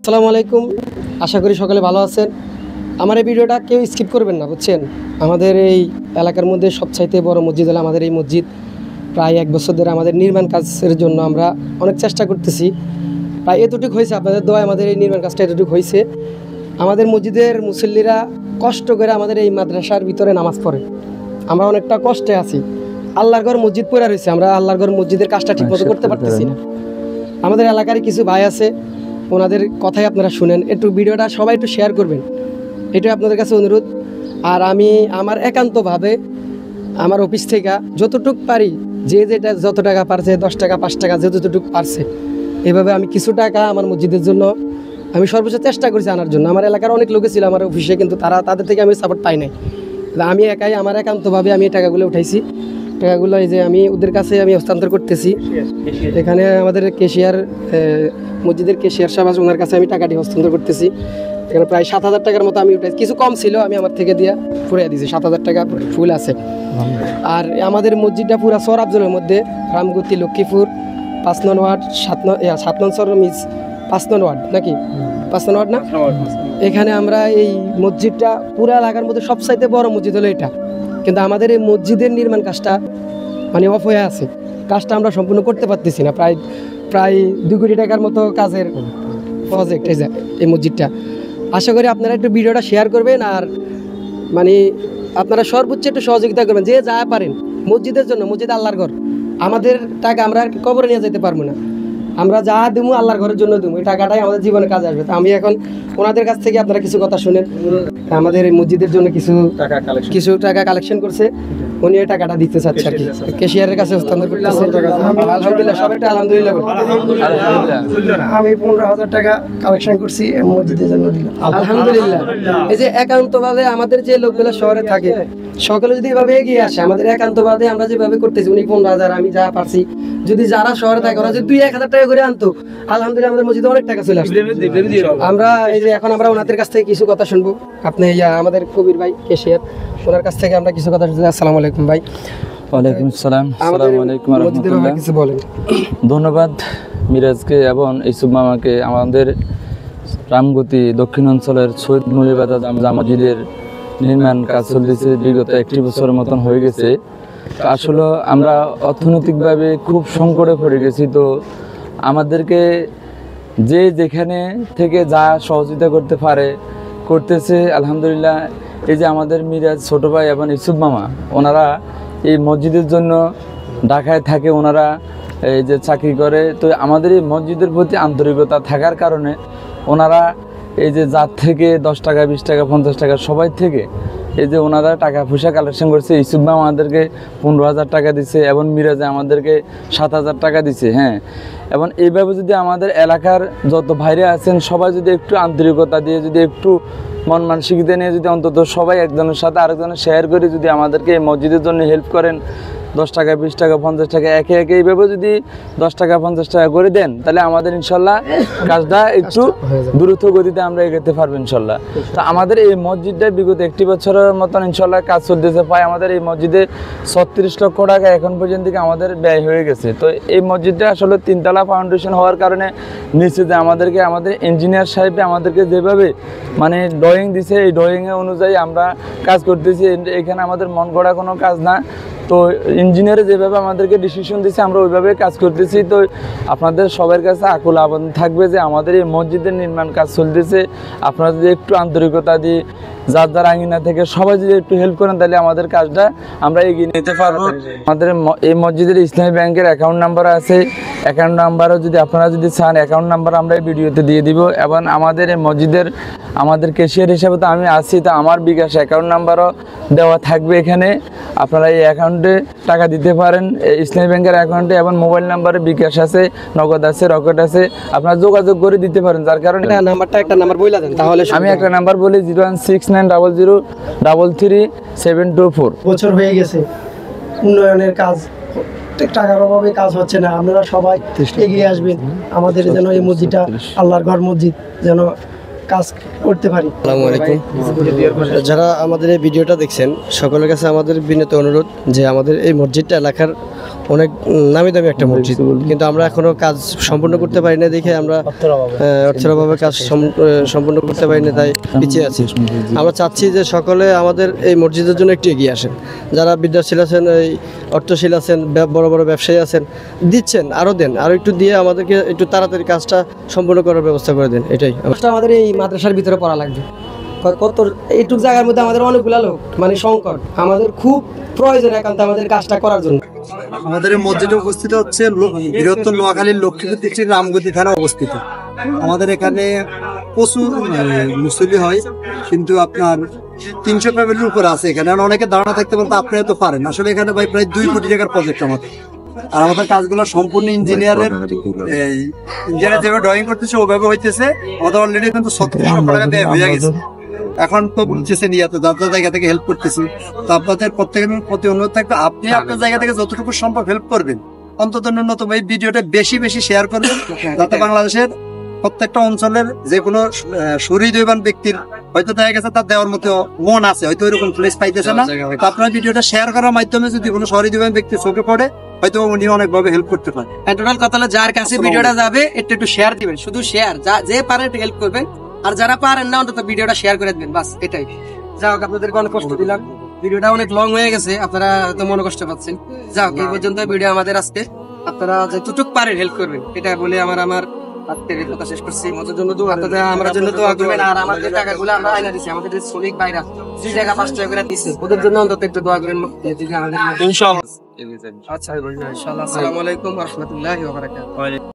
আসসালামু আলাইকুম, আশা করি সকালে ভালো আছেন। আমার এই ভিডিওটা কেউ স্কিপ করবেন না, বুঝছেন। আমাদের এই এলাকার মধ্যে সবচাইতে বড় মসজিদ হলো আমাদের এই মসজিদ। প্রায় 1 বছর ধরে আমাদের নির্মাণ কাজের জন্য আমরা অনেক চেষ্টা করতেছি। প্রায় এতটুকু হয়েছে, আপনাদের দোয়ায় আমাদের এই নির্মাণ কাজটা এতটুকু হয়েছে। আমাদের মসজিদের মুসল্লিরা কষ্ট করে আমাদের এই মাদ্রাসার ভিতরে নামাজ পড়ে। আমরা অনেকটা কষ্টে আছি। আল্লাহর ঘর মসজিদ পড়ে রয়েছে, আমরা আল্লাহর ঘর মসজিদের কাজটা ঠিকমতো করতে পারতেছি না। আমাদের এলাকারই কিছু ভাই আছে, ওনাদের কথাই আপনারা শুনেন। একটু ভিডিওটা সবাই একটু শেয়ার করবেন, এটাই আপনাদের কাছে অনুরোধ। আর আমি আমার একান্তভাবে আমার অফিস থেকে যতটুকু পারি, যে যেটা যত টাকা পারছে, 10 টাকা 5 টাকা যতটুকু পারছে, এভাবে আমি কিছু টাকা আমার মসজিদের জন্য আমি সর্বোচ্চ চেষ্টা করছি আনার জন্য। আমার এলাকার অনেক লোকে ছিল আমার অফিসে, কিন্তু তাদের থেকে আমি সাপোর্ট পাই নাই। আমি একাই আমার একান্তভাবে আমি এই টাকাগুলো উঠাইছি। টাকাগুলো এই যে আমি ওদের কাছে আমি হস্তান্তর করতেছি। এখানে আমাদের ক্যাশিয়ার, মসজিদের ক্যাশিয়ার সাহেব আছে, ওনার কাছে আমি টাকাটি হস্তান্তর করতেছি। এখানে প্রায় 7,000 টাকার মতো আমি উঠাইছি। কিছু কম ছিল, আমি আমার থেকে দিয়ে ফুরিয়ে দিয়েছি। 7,000 টাকা ফুল আছে। আর আমাদের মসজিদটা পুরা সরাবজনের মধ্যে, রামগতি, লক্ষ্মীপুর, 5 নং ওয়ার্ড, 7 নং সর মিস 5 নং ওয়ার্ড নাকি 5 নং ওয়ার্ড না। এখানে আমরা এই মসজিদটা পুরা এলাকার মধ্যে সবচাইতে বড় মসজিদ হলো এটা। কিন্তু আমাদের এই মসজিদের নির্মাণ কাজটা মানে অফ হয়ে আছে। কাজটা আমরা সম্পূর্ণ করতে পারতেছি না। প্রায় 2 কোটি টাকার মতো কাজের প্রজেক্ট এই মসজিদটা। আশা করি আপনারা একটু ভিডিওটা শেয়ার করবেন, আর মানে আপনারা সর্বোচ্চ একটু সহযোগিতা করবেন, যে যা পারেন মসজিদের জন্য। মসজিদ আল্লাহর ঘর, আমাদের টাকা আমরা কবরে নিয়ে যেতে পারবো না। আমরা যা দেবো আল্লাহর ঘরের জন্য দেবো, এই টাকাটাই আমাদের জীবনে কাজে আসবে। আমি এখন ওনাদের কাছ থেকে আপনারা কিছু কথা শুনেন। আমাদের এই মসজিদের জন্য কিছু টাকা কালেকশন করছে, উনি এই টাকাটা দিতে চাচ্ছে আর কি, ক্যাশিয়ারের কাছে হস্তান্তর করতেছে। আলহামদুলিল্লাহ, সবাইটা আলহামদুলিল্লাহ। আমি 15,000 টাকা কালেকশন করছি মসজিদের জন্য দিলাম, আলহামদুলিল্লাহ। এই যে একান্তভাবে আমাদের যে লোকগুলো শহরে থাকে, সকলে যদি এভাবে এগিয়ে আসে, আমাদের একান্তভাবে আমরা যেভাবে করতেছি, উনি 15,000, আমি যা পারছি, যদি যারা শহরে থাকে ওরা যদি 2-1,000 টাকা করে আনতো, আলহামদুলিল্লাহ আমাদের মসজিদে অনেক টাকা চলে আসতো। আমরা এই যে এখন আমরা ওনাদের কাছ থেকে কিছু কথা শুনবো। আপনি আমাদের কবির ভাই ক্যাশিয়ার, ওনার কাছ থেকে আমরা কিছু কথা শুনবো। আসসালামু আলাইকুম ভাই। ওয়ালাইকুম আসসালাম। আসসালামু আলাইকুম ওয়া রাহমাতুল্লাহ। কিছু বলেন। ধন্যবাদ মিরাজকে এবং ইসুফ মামাকে। আমাদের রামগতি দক্ষিণ অঞ্চলের শহীদ নূরিবাজার জামা মসজিদের নির্মাণ কাজ চলতেছে বিগত 1 বছরের মতন হয়ে গেছে। আসলে আমরা অর্থনৈতিকভাবে খুব সংকটে পড়ে গেছি। তো আমাদেরকে যে যেখানে থেকে যা সহযোগিতা করতে পারে করতেছে, আলহামদুলিল্লাহ। এই যে আমাদের মিরাজ ছোটো ভাই এবং ইসুফ মামা, ওনারা এই মসজিদের জন্য ঢাকায় থাকে, ওনারা এই যে চাকরি করে। তো আমাদের এই মসজিদের প্রতি আন্তরিকতা থাকার কারণে ওনারা এই যে যার থেকে 10 টাকা 20 টাকা 50 টাকা সবাই থেকে এই যে ওনারা টাকা পয়সা কালেকশন করছে। ইসুফ মামা আমাদেরকে 15,000 টাকা দিছে এবং মিরাজে আমাদেরকে 7,000 টাকা দিছে। হ্যাঁ, এবং এইভাবে যদি আমাদের এলাকার যত ভাইরা আছেন সবাই যদি একটু আন্তরিকতা দিয়ে, যদি একটু মন মানসিকতা নিয়ে যদি অন্তত সবাই একজনের সাথে আরেকজনের শেয়ার করে যদি আমাদেরকে এই মসজিদের জন্য হেল্প করেন, 10 টাকা 20 টাকা 50 টাকা একে একে এইভাবে যদি 10 টাকা 50 টাকা করে দেন, তাহলে আমাদের ইনশাল্লাহ কাজটা একটু দ্রুত গতিতে আমরা এগোতে পারবো ইনশাল্লাহ। তো আমাদের এই মসজিদটা বিগত 1 বছরের মতন ইনশাল্লাহ কাজ চলতেছে। প্রায় আমাদের এই মসজিদে 36 লক্ষ টাকা এখন পর্যন্ত আমাদের ব্যয় হয়ে গেছে। তো এই মসজিদটা আসলে 3 তলা ফাউন্ডেশন হওয়ার কারণে নিচে যে আমাদের ইঞ্জিনিয়ার সাহেব আমাদেরকে যেভাবে মানে ড্রয়িং দিছে, এই ড্রয়িংয়ের অনুযায়ী আমরা কাজ করতেছি। এখানে আমাদের মন গড়া কোনো কাজ না। তো ইঞ্জিনিয়ারে যেভাবে আমাদেরকে ডিসিশন দিচ্ছে আমরা ওইভাবে কাজ করতেছি। তো আপনাদের সবার কাছে আকুল আবেদন থাকবে যে আমাদের এই মসজিদের নির্মাণ কাজ চলতেছে, আপনারা যদি একটু আন্তরিকতা দিয়ে যার আঙিনা থেকে সবাই যদি একটু হেল্প করেন, তাহলে আমাদের কাজটা আমরা এগিয়ে নিতে পারবো। আমাদের এই মসজিদের ইসলামী ব্যাংকের অ্যাকাউন্ট নাম্বার আছে, অ্যাকাউন্ট নাম্বারও যদি আপনারা যদি চান অ্যাকাউন্ট নাম্বার আমরা এই ভিডিওতে দিয়ে দিব। এবং আমাদের এই মসজিদের আমাদের ক্যাশিয়ার হিসাবে তো আমি আছি, তো আমার বিকাশ অ্যাকাউন্ট নাম্বারও দেওয়া থাকবে এখানে। আপনারা এই অ্যাকাউন্টে টাকা দিতে পারেন, ইসলামী ব্যাংকের অ্যাকাউন্টে। এবং মোবাইল নাম্বারে বিকাশ আছে, নগদ আছে, রকেট আছে, আপনারা যোগাযোগ করে দিতে পারেন। যার কারণে একটা নাম্বার বলে দেন, তাহলে আমি একটা নাম্বার বলি 01690037724। বছর হয়ে গেছে, উন্নয়নের কাজ, টাকার অভাবে কাজ হচ্ছে না। আপনারা সবাই এগিয়ে আসবেন, আমাদের যেন এই মসজিদটা আল্লাহর ঘর মসজিদ যেন কাজ করতে পারি। আসসালামু আলাইকুম। যারা আমাদের এই ভিডিওটা দেখছেন সকলের কাছে আমাদের বিনীত অনুরোধ যে আমাদের এই মসজিদটা এলাকার অনেক নামি দামি একটা মসজিদ, কিন্তু আমরা এখনো কাজ সম্পূর্ণ করতে পারি না দেখে আমরা অর্থের অভাবে কাজ সম্পূর্ণ করতে পারি না, তাই পিছিয়ে আছি। আমরা চাচ্ছি যে সকলে আমাদের এই মসজিদের জন্য একটু এগিয়ে আসেন। যারা বিদ্যাশীল আছেন, এই অর্থশীল আছেন, বড় বড় ব্যবসায়ী আছেন, দিচ্ছেন, আরও দেন, আরও একটু দিয়ে আমাদেরকে একটু তাড়াতাড়ি কাজটা সম্পূর্ণ করার ব্যবস্থা করে দেন। এটাই আমাদের এই মাদ্রাসার ভিতরে পড়া লাগবে। কত এইটুক জায়গার মধ্যে আমাদের অনেকগুলো লোক, মানে সংকট, আমাদের খুব প্রয়োজন একান্ত আমাদের কাজটা করার জন্য। আমাদের এই মসজিদে উপস্থিত হচ্ছে বৃহত্তর নোয়াখালীর লক্ষ্মীপুর ডিস্ট্রিক্ট রামগতি থানা অবস্থিত। আমাদের এখানে প্রচুর মুসল্লি হয়, কিন্তু আপনার 300 ফ্যামিলির উপর আছে এখানে। অনেকে ধারণা থাকতে বলতে আপনারা তো পারেন, আসলে এখানে ভাই প্রায় 2 কোটি টাকার প্রজেক্ট আমাদের। আর আমাদের কাজগুলো সম্পূর্ণ ইঞ্জিনিয়ার যেভাবে ড্রয়িং করতেছে ওভাবে হইতেছে। আমাদের অলরেডি কিন্তু 37 টাকা ব্যয় হয়ে গেছে। এখন তো বলতেছেন ইয়াতে আপনার জায়গা থেকে হেল্প করতেছি, তো আপনাদের প্রত্যেকের প্রতি অনুরোধ থাকবে আপনি আপনার জায়গা থেকে যতটুকু সম্ভব হেল্প করবেন। অন্তত ন্যূনতম এই ভিডিওটা বেশি বেশি শেয়ার করবেন, যাতে বাংলাদেশের প্রত্যেকটা অঞ্চলের যে কোনো সুহৃদয়বান ব্যক্তির হয়তো দেখা গেছে তার দেওয়ার মতো মন আছে, হয়তো ওইরকম প্লেস পাইতেছে না, তো আপনার ভিডিওটা শেয়ার করার মাধ্যমে যদি কোনো সুহৃদয়বান ব্যক্তি চোখে পড়ে হয়তো উনি অনেকভাবে হেল্প করতে পারে। টোটাল কথা হলো যার কাছে ভিডিওটা যাবে একটু শেয়ার দিবেন, শুধু শেয়ার, যে পারে একটু হেল্প করবেন, আর যারা পারেন না অন্তত ভিডিওটা শেয়ার করে দিবেন, বাস এটাই। যাও, আপনাদেরকে অনেক কষ্ট দিলাম, ভিডিওটা অনেক লং হয়ে গেছে, আপনারা হয়তো মনে কষ্ট পাচ্ছেন। যাও, এই পর্যন্ত ভিডিও আমাদের আজকে, আপনারা যতটুকু পারেন হেল্প করবেন, এটা বলে আমার আজকের কথা শেষ করছি। আমাদের জন্য দোয়া, আপনারা আমার জন্য দোয়া করবেন। আর আমাদের টাকাগুলো আমরা আইনা দিচ্ছি, আমাদের যে শ্রমিক ভাইরা 2 টাকা 5 টাকা করে দিচ্ছে, ওদের জন্য অন্তত একটু দোয়া করবেন ইনশাআল্লাহ। আচ্ছা, ইনশাআল্লাহ। আসসালামু আলাইকুম ওয়া রাহমাতুল্লাহি ওয়া বারাকাতুহু।